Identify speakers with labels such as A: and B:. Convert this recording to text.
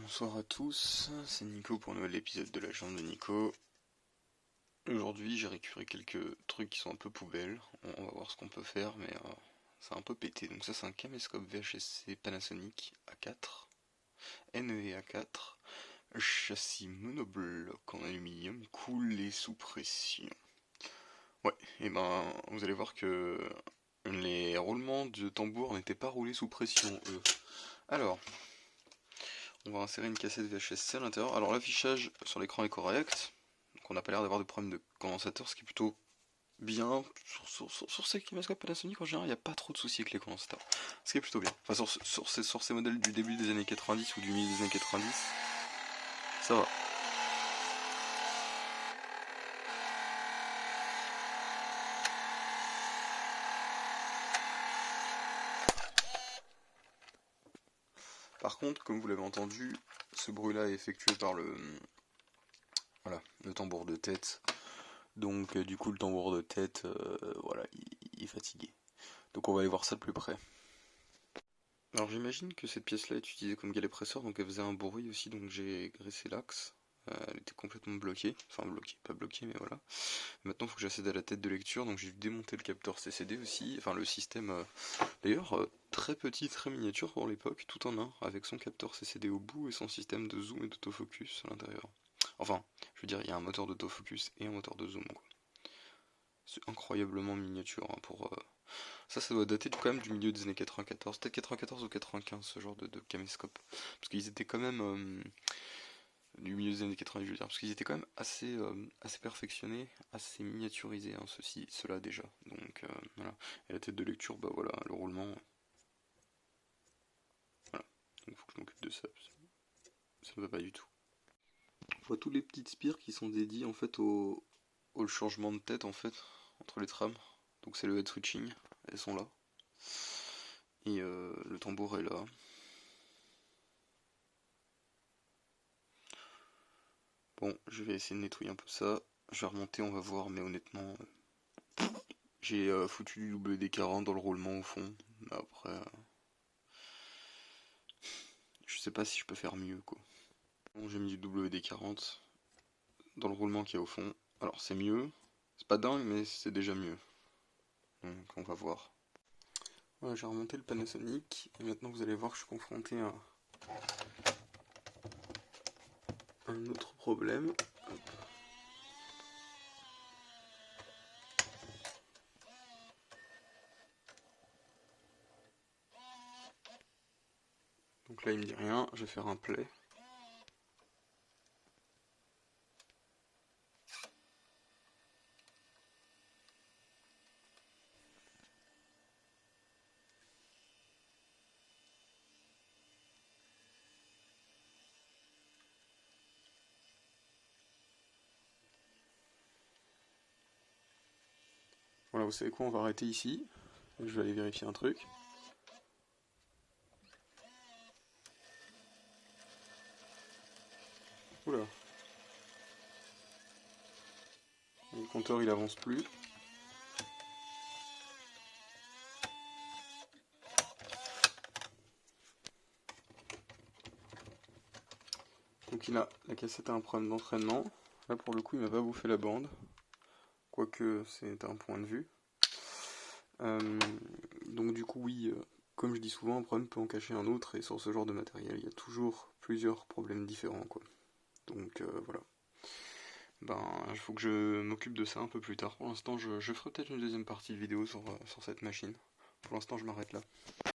A: Bonsoir à tous, c'est Nico pour un nouvel épisode de la chambre de Nico. Aujourd'hui j'ai récupéré quelques trucs qui sont un peu poubelles, on va voir ce qu'on peut faire mais c'est un peu pété. Donc ça c'est un caméscope VHS Panasonic A4, NE A4, châssis monobloc en aluminium coulé sous pression. Ouais, et ben vous allez voir que les roulements de tambour n'étaient pas roulés sous pression eux. Alors, on va insérer une cassette VHS à l'intérieur. Alors l'affichage sur l'écran est correct, donc on n'a pas l'air d'avoir de problème de condensateur, ce qui est plutôt bien. Sur ces caméscopes Panasonic en général, il n'y a pas trop de soucis avec les condensateurs, ce qui est plutôt bien. Enfin sur ces modèles du début des années 90 ou du milieu des années 90, ça va. Par contre, comme vous l'avez entendu, ce bruit-là est effectué par voilà, le tambour de tête. Donc du coup le tambour de tête, voilà, il est fatigué. Donc on va aller voir ça de plus près. Alors j'imagine que cette pièce-là est utilisée comme galet-presseur, donc elle faisait un bruit aussi, donc j'ai graissé l'axe. Elle était complètement bloquée, enfin bloquée, pas bloquée, mais voilà. Maintenant il faut que j'accède à la tête de lecture, donc j'ai démonté le capteur CCD aussi, enfin le système, d'ailleurs très petit, très miniature pour l'époque, tout en un, avec son capteur CCD au bout et son système de zoom et d'autofocus à l'intérieur. Enfin, je veux dire, il y a un moteur d'autofocus et un moteur de zoom, quoi. C'est incroyablement miniature hein, pour... Ça doit dater quand même du milieu des années 94, peut-être 94 ou 95, ce genre de caméscope. Parce qu'ils étaient quand même... du milieu des années 90, je veux dire, parce qu'ils étaient quand même assez perfectionnés, assez miniaturisés, hein, ceux-là déjà. Donc voilà. Et la tête de lecture, bah voilà, le roulement... Voilà. Donc il faut que je m'occupe de ça. Ça ne va pas du tout. On voit tous les petites spires qui sont dédiées en fait au changement de tête en fait, entre les trames. Donc c'est le head switching, elles sont là. Et le tambour est là. Bon, je vais essayer de nettoyer un peu ça. Je vais remonter, on va voir, mais honnêtement, j'ai foutu du WD-40 dans le roulement au fond. Mais après, je sais pas si je peux faire mieux quoi. Bon, j'ai mis du WD-40 dans le roulement qui est au fond. Alors c'est mieux, c'est pas dingue, mais c'est déjà mieux. Donc on va voir. Voilà, j'ai remonté le Panasonic, et maintenant vous allez voir que je suis confronté à un autre problème. Hop. Donc là il me dit rien, je vais faire un play. Voilà, vous savez quoi, on va arrêter ici. Je vais aller vérifier un truc. Oula. Le compteur il avance plus. Donc la cassette a un problème d'entraînement. Là pour le coup il m'a pas bouffé la bande. Quoique c'est un point de vue. Donc du coup oui, comme je dis souvent, un problème peut en cacher un autre, et sur ce genre de matériel, il y a toujours plusieurs problèmes différents, quoi. Donc voilà. Ben, il faut que je m'occupe de ça un peu plus tard. Pour l'instant, je ferai peut-être une deuxième partie de vidéo sur cette machine. Pour l'instant, je m'arrête là.